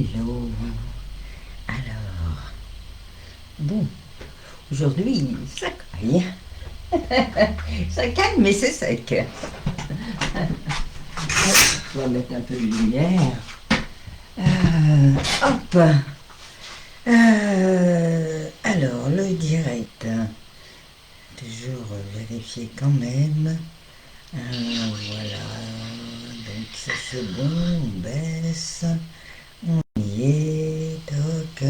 Hello. Alors, bon, aujourd'hui, ça caille. Ça caille, mais c'est sec. On va mettre un peu de lumière. Hop. Alors, le direct. Toujours vérifier quand même. Voilà. Donc, ça c'est bon. On baisse. On y est. Toc.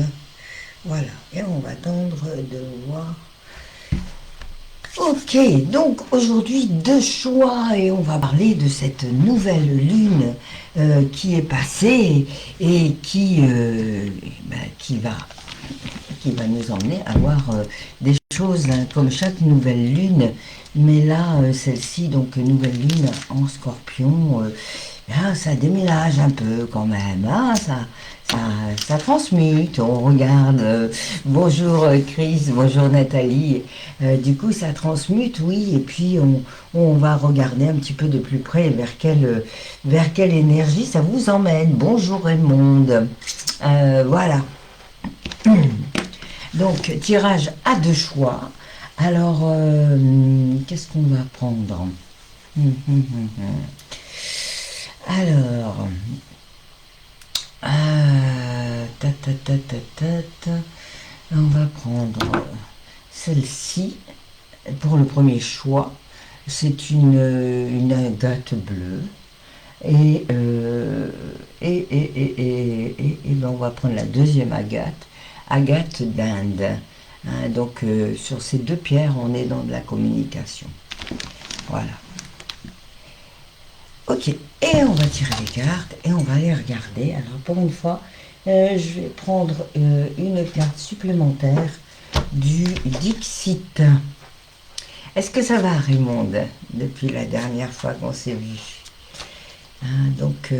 Voilà. Et on va attendre de voir. Ok, donc aujourd'hui deux choix et on va parler de cette nouvelle lune qui est passée et qui va nous emmener à voir des choses hein, comme chaque nouvelle lune. Mais là, celle-ci, donc nouvelle lune en scorpion, ça déménage un peu quand même. Hein, ça, ça transmute. On regarde. Bonjour Chris, bonjour Nathalie. Du coup, ça transmute, oui. Et puis, on va regarder un petit peu de plus près vers quelle énergie ça vous emmène. Bonjour Raymond. Voilà. Donc, tirage à deux choix. Alors, qu'est-ce qu'on va prendre? Alors, on va prendre celle-ci pour le premier choix. C'est une agate bleue. Et ben on va prendre la deuxième agate d'Inde. Hein, donc sur ces deux pierres, on est dans de la communication. Voilà. Ok, et on va tirer les cartes et on va les regarder. Alors pour une fois, je vais prendre une carte supplémentaire du Dixit. Est-ce que ça va, Raymond, depuis la dernière fois qu'on s'est vu? Hein, donc,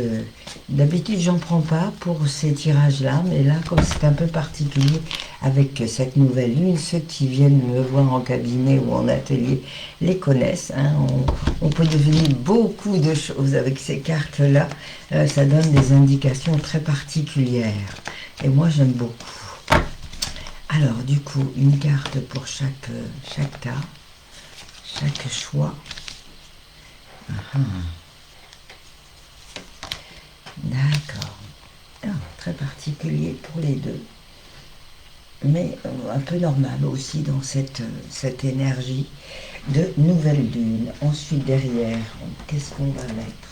d'habitude, j'en prends pas pour ces tirages-là, mais là, comme c'est un peu particulier avec cette nouvelle lune, ceux qui viennent me voir en cabinet ou en atelier les connaissent. Hein, on peut devenir beaucoup de choses avec ces cartes-là. Ça donne des indications très particulières. Et moi, j'aime beaucoup. Alors, du coup, une carte pour chaque cas, chaque choix. D'accord. Ah, très particulier pour les deux. Mais un peu normal aussi dans cette énergie de nouvelle lune. Ensuite, derrière, qu'est-ce qu'on va mettre?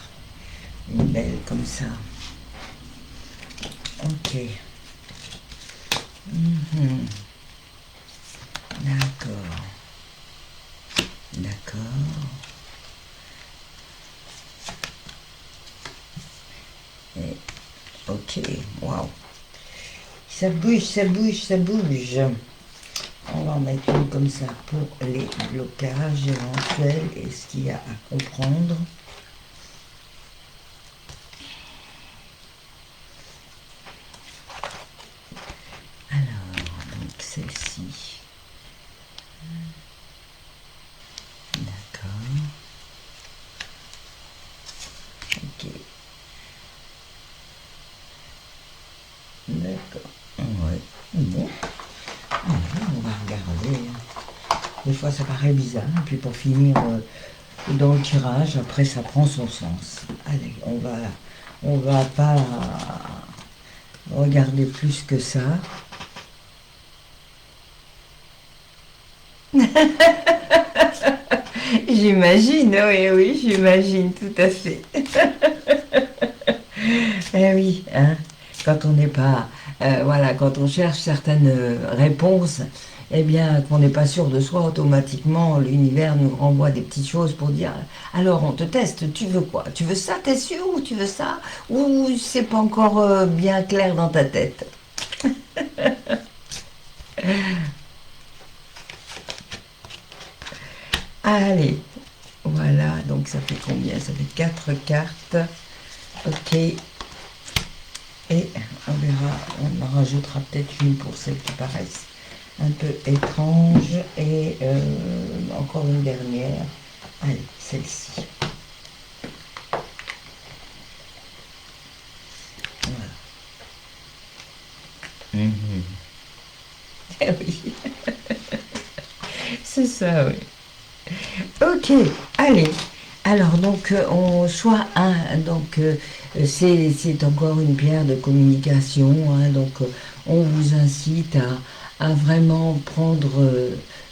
Une belle comme ça. Ok. D'accord. D'accord. Et, ok. Waouh. Ça bouge, ça bouge, ça bouge. On va en mettre une comme ça pour les blocages éventuels et ce qu'il y a à comprendre. Alors, donc celle-ci. D'accord. Ok. D'accord. Ouais. Bon. Alors, on va regarder. Des fois, ça paraît bizarre. Et puis, pour finir dans le tirage, après, ça prend son sens. Allez, on va pas regarder plus que ça. J'imagine, oui, oui, j'imagine, tout à fait. Eh oui, hein, quand on n'est pas, voilà, quand on cherche certaines réponses, eh bien, qu'on n'est pas sûr de soi, automatiquement, l'univers nous renvoie des petites choses pour dire, alors on te teste, tu veux quoi? Tu veux ça, t'es sûr, ou tu veux ça? Ou c'est pas encore bien clair dans ta tête? Allez, voilà, donc ça fait combien? Ça fait 4 cartes. Ok, et on verra, on en rajoutera peut-être une pour celles qui paraissent un peu étranges. Et encore une dernière. Allez, celle-ci. Voilà. Mhm. Eh oui, c'est ça, oui. Ok, allez. Alors, donc, choix un donc, c'est encore une pierre de communication, hein, donc, on vous incite à vraiment prendre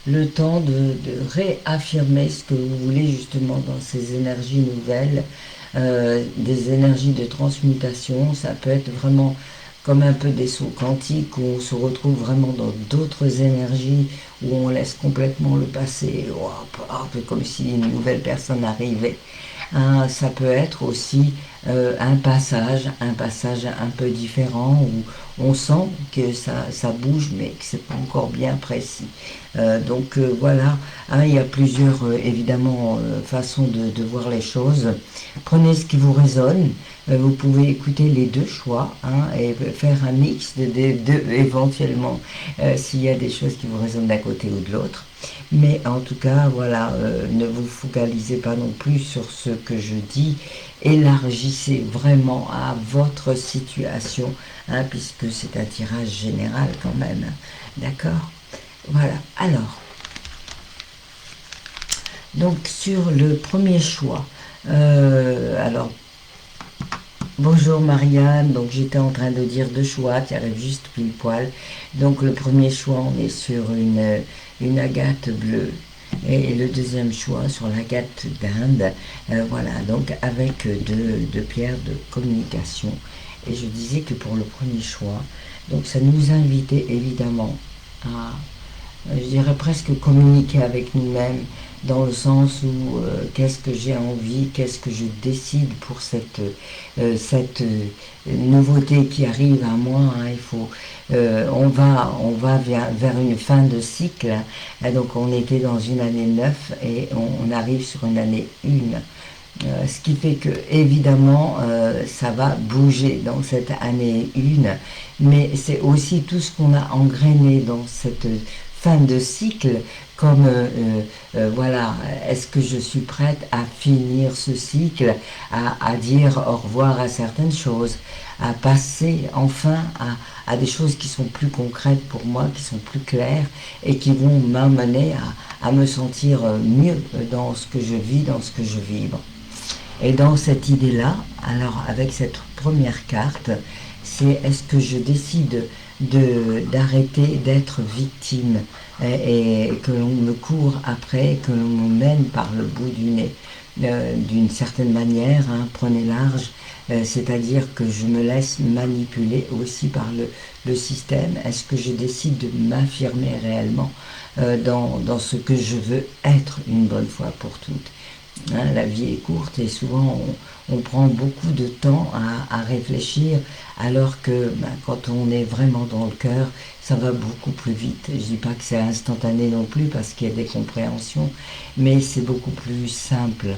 le temps de réaffirmer ce que vous voulez justement dans ces énergies nouvelles, des énergies de transmutation. Ça peut être vraiment comme un peu des sauts quantiques où on se retrouve vraiment dans d'autres énergies, où on laisse complètement le passé, hop, hop, comme si une nouvelle personne arrivait. Ça peut être aussi un passage un peu différent où on sent que ça bouge mais que c'est pas encore bien précis. Voilà, hein, il y a plusieurs évidemment façons de voir les choses. Prenez ce qui vous résonne. Vous pouvez écouter les deux choix, hein, et faire un mix des deux éventuellement s'il y a des choses qui vous résonnent d'un côté ou de l'autre. Mais en tout cas, voilà, ne vous focalisez pas non plus sur ce que je dis. Élargissez vraiment à votre situation, hein, puisque c'est un tirage général quand même. D'accord? Voilà. Alors, donc sur le premier choix, alors bonjour Marianne, donc j'étais en train de dire deux choix qui arrivent juste pile poil. Donc le premier choix, on est sur une agate bleue. Et le deuxième choix sur l'agate d'Inde. Voilà, donc avec deux pierres de communication. Et je disais que pour le premier choix, donc ça nous invitait évidemment à, je dirais presque communiquer avec nous-mêmes, dans le sens où qu'est-ce que j'ai envie, qu'est-ce que je décide pour cette nouveauté qui arrive à moi, hein. On va vers une fin de cycle, hein. Donc on était dans une année 9 et on arrive sur une année 1. Ce qui fait que évidemment ça va bouger dans cette année 1, mais c'est aussi tout ce qu'on a engrainé dans cette fin de cycle, comme voilà, est-ce que je suis prête à finir ce cycle, à dire au revoir à certaines choses, à passer enfin à des choses qui sont plus concrètes pour moi, qui sont plus claires et qui vont m'amener à me sentir mieux dans ce que je vis, dans ce que je vibre. Et dans cette idée-là, alors avec cette première carte, c'est est-ce que je décide d'arrêter d'être victime et que l'on me court après, que l'on me mène par le bout du nez, d'une certaine manière, hein, prenez large, c'est-à-dire que je me laisse manipuler aussi par le système. Est-ce que je décide de m'affirmer réellement dans ce que je veux être une bonne fois pour toutes? Hein, la vie est courte et souvent on prend beaucoup de temps à réfléchir, alors que quand on est vraiment dans le cœur, ça va beaucoup plus vite. Je ne dis pas que c'est instantané non plus parce qu'il y a des compréhensions, mais c'est beaucoup plus simple.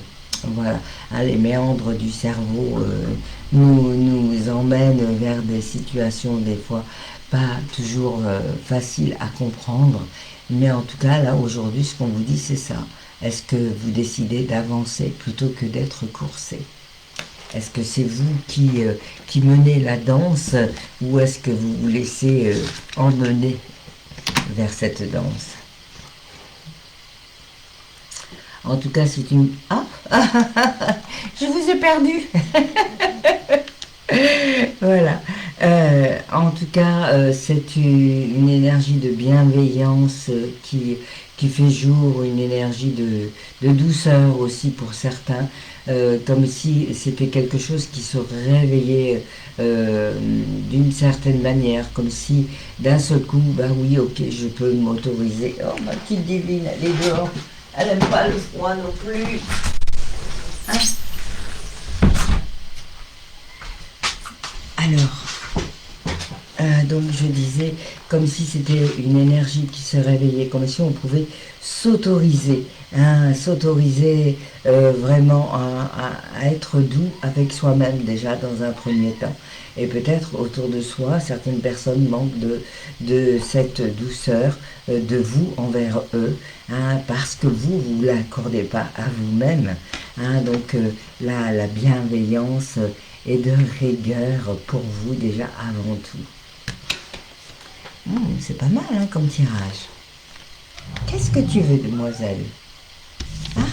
Voilà, hein, les méandres du cerveau nous emmènent vers des situations des fois pas toujours faciles à comprendre, mais en tout cas là aujourd'hui ce qu'on vous dit c'est ça. Est-ce que vous décidez d'avancer plutôt que d'être coursé? Est-ce que c'est vous qui menez la danse ou est-ce que vous vous laissez emmener vers cette danse? En tout cas, c'est une... Ah, je vous ai perdu. Voilà. En tout cas, c'est une énergie de bienveillance qui fait jour, une énergie de douceur aussi pour certains, comme si c'était quelque chose qui se réveillait d'une certaine manière, comme si d'un seul coup, bah oui, ok, je peux m'autoriser. Oh, ma petite divine, elle est dehors, elle n'aime pas le froid non plus. Hein. Alors, donc je disais, comme si c'était une énergie qui se réveillait, comme si on pouvait s'autoriser, hein, s'autoriser vraiment à être doux avec soi-même déjà dans un premier temps. Et peut-être autour de soi, certaines personnes manquent de cette douceur de vous envers eux, hein, parce que vous ne l'accordez pas à vous-même. Hein, donc la bienveillance et de rigueur pour vous déjà avant tout. C'est pas mal hein, comme tirage. Qu'est-ce que tu veux, demoiselle? Hein?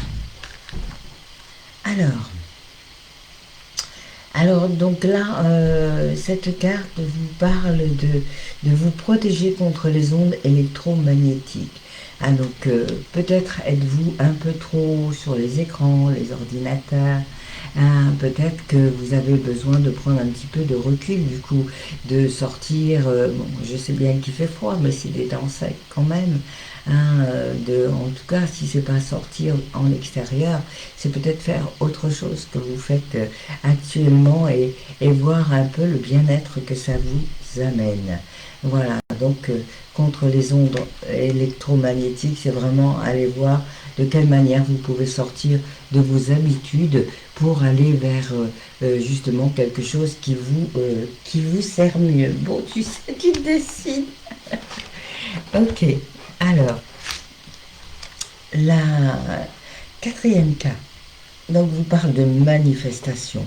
Alors, donc là, cette carte vous parle de vous protéger contre les ondes électromagnétiques. Ah, donc, peut-être êtes-vous un peu trop sur les écrans, les ordinateurs. Hein, peut-être que vous avez besoin de prendre un petit peu de recul, du coup, de sortir. Bon, je sais bien qu'il fait froid, mais c'est des temps secs quand même. Hein, en tout cas, si c'est pas sortir en extérieur, c'est peut-être faire autre chose que vous faites actuellement et voir un peu le bien-être que ça vous amène. Voilà, donc contre les ondes électromagnétiques, c'est vraiment aller voir de quelle manière vous pouvez sortir de vos habitudes pour aller vers justement quelque chose qui vous sert mieux. Bon, tu sais, tu décides. Ok, alors, la quatrième carte, donc vous parle de manifestation.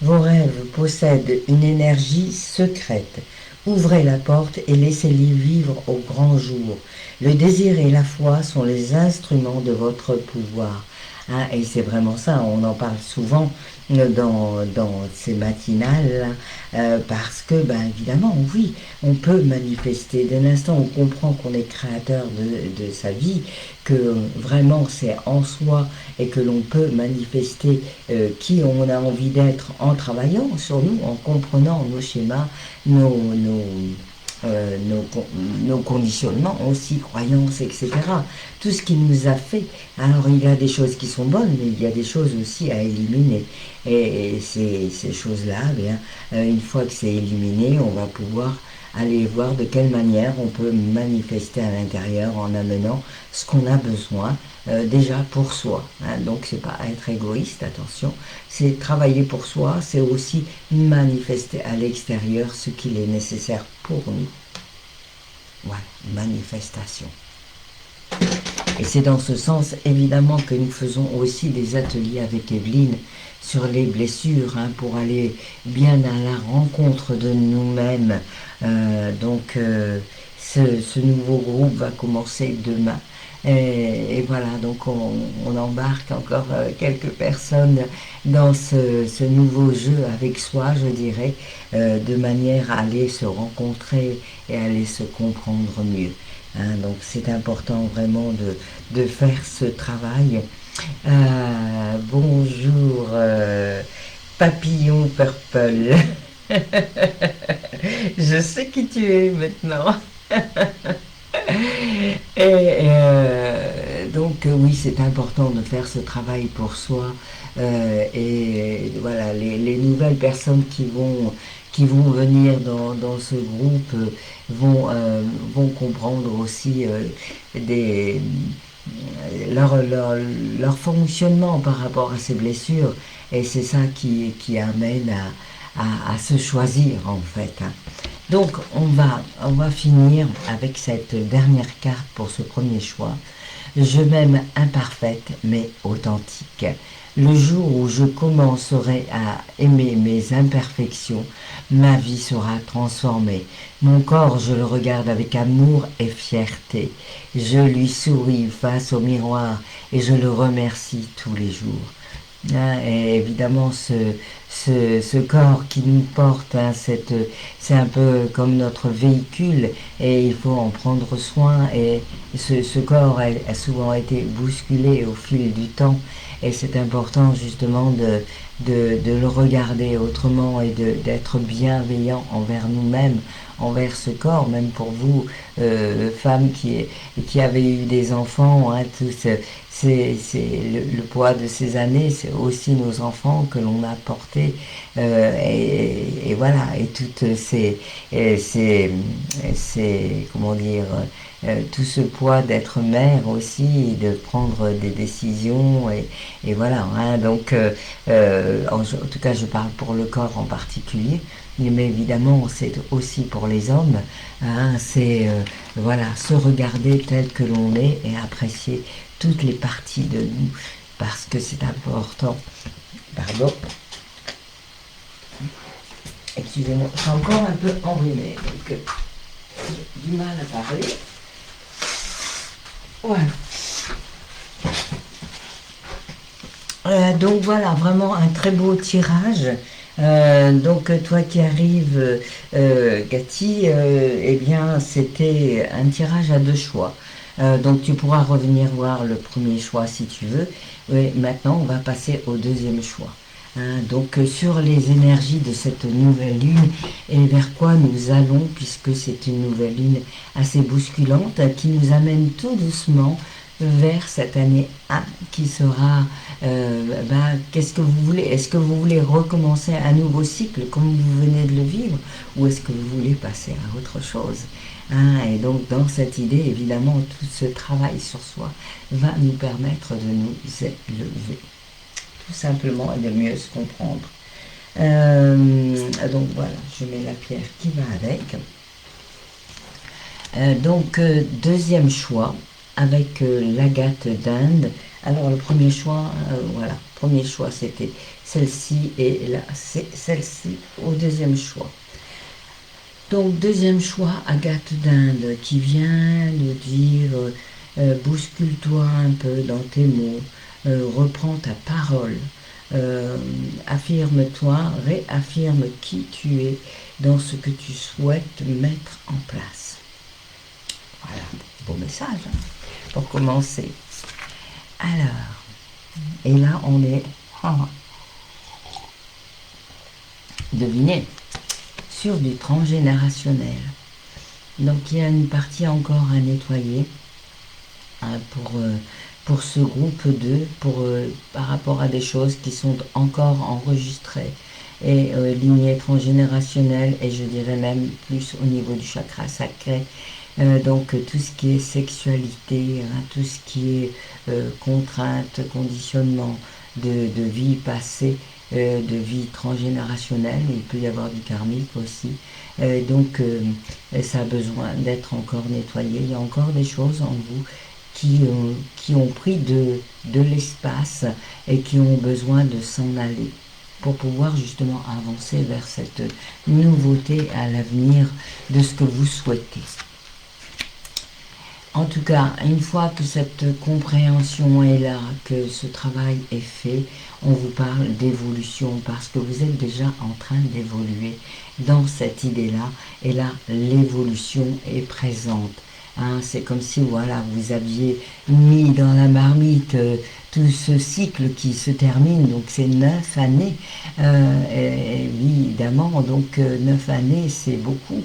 Vos rêves possèdent une énergie secrète. Ouvrez la porte et laissez-les vivre au grand jour. Le désir et la foi sont les instruments de votre pouvoir. Hein, et c'est vraiment ça, on en parle souvent dans ces matinales, parce que, ben, évidemment, oui, on peut manifester. Dès l'instant où on comprend qu'on est créateur de sa vie, que vraiment c'est en soi et que l'on peut manifester qui on a envie d'être en travaillant sur nous, en comprenant nos schémas, nos, nos, nos conditionnements aussi, croyances, etc. Tout ce qui nous a fait. Alors il y a des choses qui sont bonnes, mais il y a des choses aussi à éliminer. Et ces choses-là, eh bien, une fois que c'est éliminé, on va pouvoir aller voir de quelle manière on peut manifester à l'intérieur en amenant ce qu'on a besoin déjà pour soi. Hein. Donc c'est pas être égoïste, attention, c'est travailler pour soi, c'est aussi manifester à l'extérieur ce qu'il est nécessaire pour nous. Voilà, manifestation. Et c'est dans ce sens, évidemment, que nous faisons aussi des ateliers avec Evelyne sur les blessures, hein, pour aller bien à la rencontre de nous-mêmes. Ce nouveau groupe va commencer demain. Et voilà, donc on embarque encore quelques personnes dans ce nouveau jeu avec soi, je dirais, de manière à aller se rencontrer et aller se comprendre mieux. Hein, donc c'est important vraiment de faire ce travail. Bonjour Papillon Purple. Je sais qui tu es maintenant. Oui, c'est important de faire ce travail pour soi. Et voilà, les nouvelles personnes qui vont venir dans ce groupe vont comprendre aussi leur fonctionnement par rapport à ces blessures. Et c'est ça qui amène à se choisir en fait. Hein. Donc on va finir avec cette dernière carte pour ce premier choix. Je m'aime imparfaite mais authentique. Le jour où je commencerai à aimer mes imperfections, ma vie sera transformée. Mon corps, je le regarde avec amour et fierté. Je lui souris face au miroir et je le remercie tous les jours. Hein, et évidemment, ce corps qui nous porte, hein, c'est un peu comme notre véhicule et il faut en prendre soin. Et ce corps a souvent été bousculé au fil du temps et c'est important justement de le regarder autrement et d'être bienveillant envers nous-mêmes, envers ce corps, même pour vous, femmes qui avez eu des enfants, hein, c'est le poids de ces années, c'est aussi nos enfants que l'on a portés, et voilà, et toutes comment dire, tout ce poids d'être mère aussi, de prendre des décisions, et voilà, hein, donc en tout cas je parle pour le corps en particulier, mais évidemment c'est aussi pour les hommes, hein, c'est voilà, se regarder tel que l'on est et apprécier toutes les parties de nous parce que c'est important. Pardon. Excusez-moi, je suis encore un peu enrhumée, donc du mal à parler. Voilà. Donc voilà, vraiment un très beau tirage. Donc toi qui arrives, Cathy, eh bien c'était un tirage à deux choix. Donc tu pourras revenir voir le premier choix si tu veux. Oui, maintenant on va passer au deuxième choix. Donc sur les énergies de cette nouvelle lune et vers quoi nous allons, puisque c'est une nouvelle lune assez bousculante qui nous amène tout doucement vers cette année 1 qui sera, qu'est-ce que vous voulez? Est-ce que vous voulez recommencer un nouveau cycle comme vous venez de le vivre, ou est-ce que vous voulez passer à autre chose? Et donc dans cette idée, évidemment, tout ce travail sur soi va nous permettre de nous élever, tout simplement, et de mieux se comprendre. Donc voilà, je mets la pierre qui va avec. Deuxième choix, avec l'agate d'Inde. Alors le premier choix, voilà, premier choix c'était celle-ci, et là c'est celle-ci au deuxième choix. Donc deuxième choix, agate d'Inde, qui vient nous dire bouscule-toi un peu dans tes mots, reprends ta parole, affirme-toi, réaffirme qui tu es dans ce que tu souhaites mettre en place. Voilà, beau message pour commencer. Alors, et là on est, devinez, sur du transgénérationnel. Donc il y a une partie encore à nettoyer pour ce groupe 2, par rapport à des choses qui sont encore enregistrées et lignées transgénérationnelles, et je dirais même plus au niveau du chakra sacré. Donc tout ce qui est sexualité, tout ce qui est contrainte, conditionnement de vie passée, de vie transgénérationnelle, il peut y avoir du karmique aussi. Ça a besoin d'être encore nettoyé. Il y a encore des choses en vous qui ont pris de l'espace et qui ont besoin de s'en aller pour pouvoir justement avancer vers cette nouveauté à l'avenir de ce que vous souhaitez. En tout cas, une fois que cette compréhension est là, que ce travail est fait, on vous parle d'évolution parce que vous êtes déjà en train d'évoluer dans cette idée-là. Et là, l'évolution est présente. C'est comme si voilà, vous aviez mis dans la marmite tout ce cycle qui se termine, donc c'est 9 années, évidemment, donc 9 années c'est beaucoup.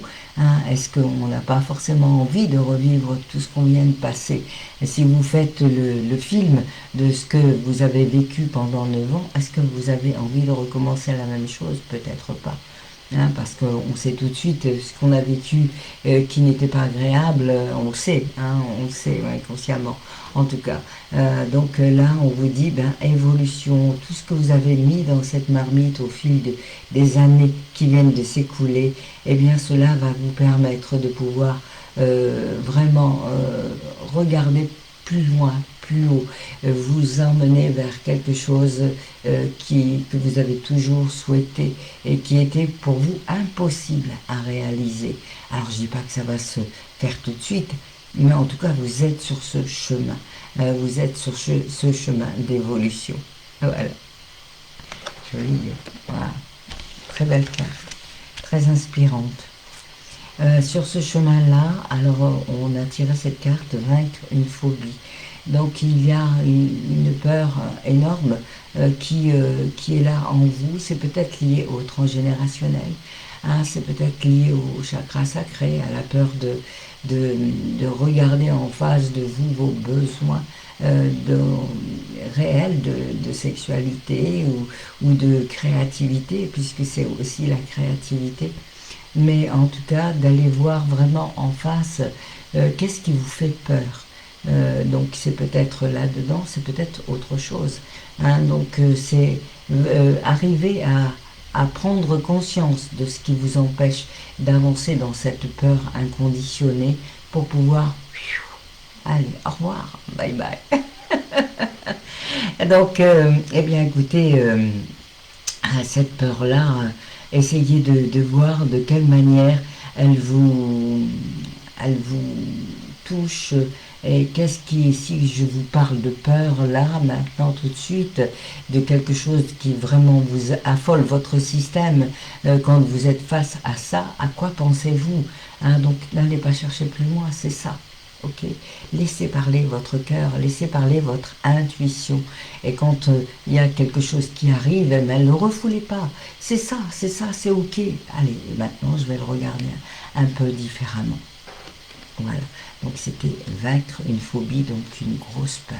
Est-ce qu'on n'a pas forcément envie de revivre tout ce qu'on vient de passer? Et si vous faites le film de ce que vous avez vécu pendant 9 ans, est-ce que vous avez envie de recommencer la même chose? Peut-être pas. Parce qu'on sait tout de suite ce qu'on a vécu qui n'était pas agréable, on le sait, on le sait consciemment en tout cas. Donc là on vous dit évolution, tout ce que vous avez mis dans cette marmite au fil des années qui viennent de s'écouler, eh bien cela va vous permettre de pouvoir vraiment regarder plus loin, plus haut, vous emmener vers quelque chose que vous avez toujours souhaité et qui était pour vous impossible à réaliser. Alors je ne dis pas que ça va se faire tout de suite, mais en tout cas vous êtes sur ce chemin, vous êtes sur ce chemin d'évolution. Voilà, joli, voilà, très belle carte, très inspirante. Sur ce chemin-là, alors on a tiré cette carte, vaincre une phobie. Donc il y a une peur énorme qui est là en vous. C'est peut-être lié au transgénérationnel, c'est peut-être lié au chakra sacré, à la peur de regarder en face de vous vos besoins réels de sexualité ou de créativité, puisque c'est aussi la créativité. Mais en tout cas, d'aller voir vraiment en face qu'est-ce qui vous fait peur. Donc c'est peut-être là-dedans, c'est peut-être autre chose. Donc c'est arriver à prendre conscience de ce qui vous empêche d'avancer dans cette peur inconditionnée pour pouvoir allez, au revoir, bye bye. Donc, eh bien écoutez, cette peur-là, essayez de voir de quelle manière elle elle vous touche. Et qu'est-ce qui, si je vous parle de peur là, maintenant, tout de suite, de quelque chose qui vraiment vous affole votre système, quand vous êtes face à ça, à quoi pensez-vous, hein? Donc n'allez pas chercher plus loin, c'est ça. Ok, laissez parler votre cœur, laissez parler votre intuition. Et quand il y a quelque chose qui arrive, eh ben, ne le refoulez pas. C'est ça, c'est ok. Allez, maintenant je vais le regarder un peu différemment. Voilà, donc c'était vaincre une phobie, donc une grosse peur.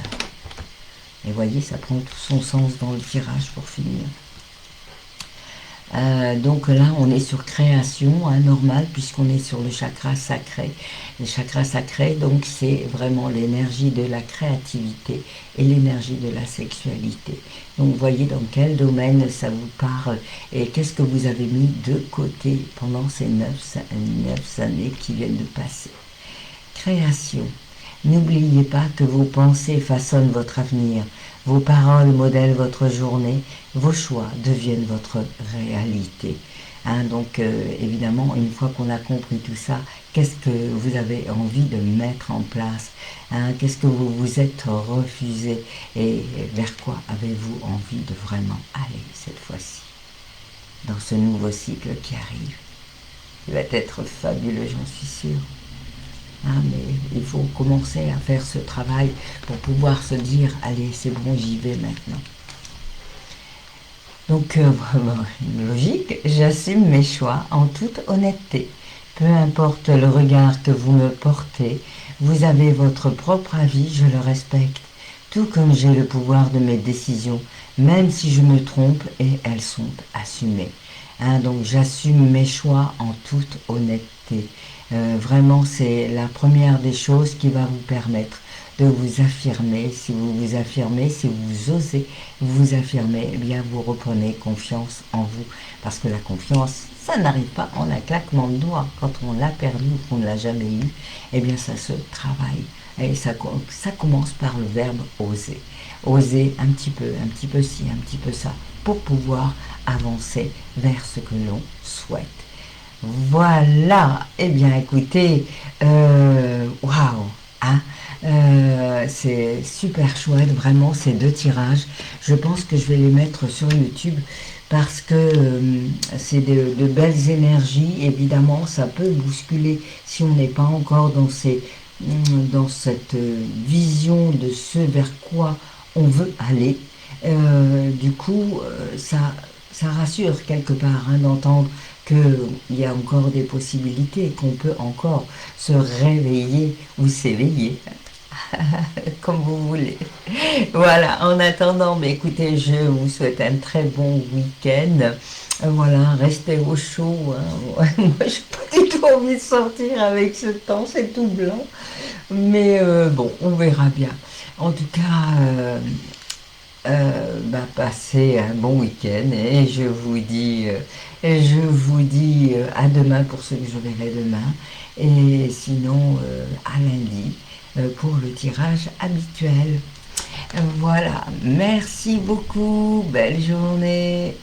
Et voyez, ça prend tout son sens dans le tirage pour finir. Donc là, on est sur création, hein, normal, puisqu'on est sur le chakra sacré. Le chakra sacré, donc, c'est vraiment l'énergie de la créativité et l'énergie de la sexualité. Donc, vous voyez dans quel domaine ça vous parle et qu'est-ce que vous avez mis de côté pendant ces 9 années qui viennent de passer. Création. N'oubliez pas que vos pensées façonnent votre avenir, vos paroles modèlent votre journée, vos choix deviennent votre réalité. Hein, donc évidemment, une fois qu'on a compris tout ça, qu'est-ce que vous avez envie de mettre en place, hein, qu'est-ce que vous vous êtes refusé et vers quoi avez-vous envie de vraiment aller cette fois-ci, dans ce nouveau cycle qui arrive. Il va être fabuleux, j'en suis sûre. Ah, mais il faut commencer à faire ce travail pour pouvoir se dire, allez, c'est bon, j'y vais maintenant. Donc, logique, j'assume mes choix en toute honnêteté. Peu importe le regard que vous me portez, vous avez votre propre avis, je le respecte. Tout comme j'ai le pouvoir de mes décisions, même si je me trompe et elles sont assumées. Hein, donc, j'assume mes choix en toute honnêteté. Vraiment, c'est la première des choses qui va vous permettre de vous affirmer. Si vous vous affirmez, si vous osez vous affirmer, eh bien vous reprenez confiance en vous. Parce que la confiance, ça n'arrive pas en un claquement de doigts. Quand on l'a perdu ou qu'on ne l'a jamais eu, eh bien ça se travaille. Et ça commence par le verbe oser. Oser un petit peu ci, un petit peu ça, pour pouvoir avancer vers ce que l'on souhaite. Voilà, eh bien écoutez, waouh, hein, c'est super chouette, vraiment ces 2 tirages. Je pense que je vais les mettre sur YouTube parce que c'est de belles énergies. Évidemment, ça peut bousculer si on n'est pas encore dans cette vision de ce vers quoi on veut aller. Du coup, ça rassure quelque part, hein, d'entendre qu'il y a encore des possibilités, qu'on peut encore se réveiller ou s'éveiller, comme vous voulez. Voilà, en attendant, mais écoutez, je vous souhaite un très bon week-end. Voilà, restez au chaud, hein. Moi, je n'ai pas du tout envie de sortir avec ce temps, c'est tout blanc. Mais bon, on verra bien. En tout cas, passez un bon week-end et je vous dis à demain pour ceux que je verrai demain et sinon à lundi pour le tirage habituel. Voilà, merci beaucoup, belle journée.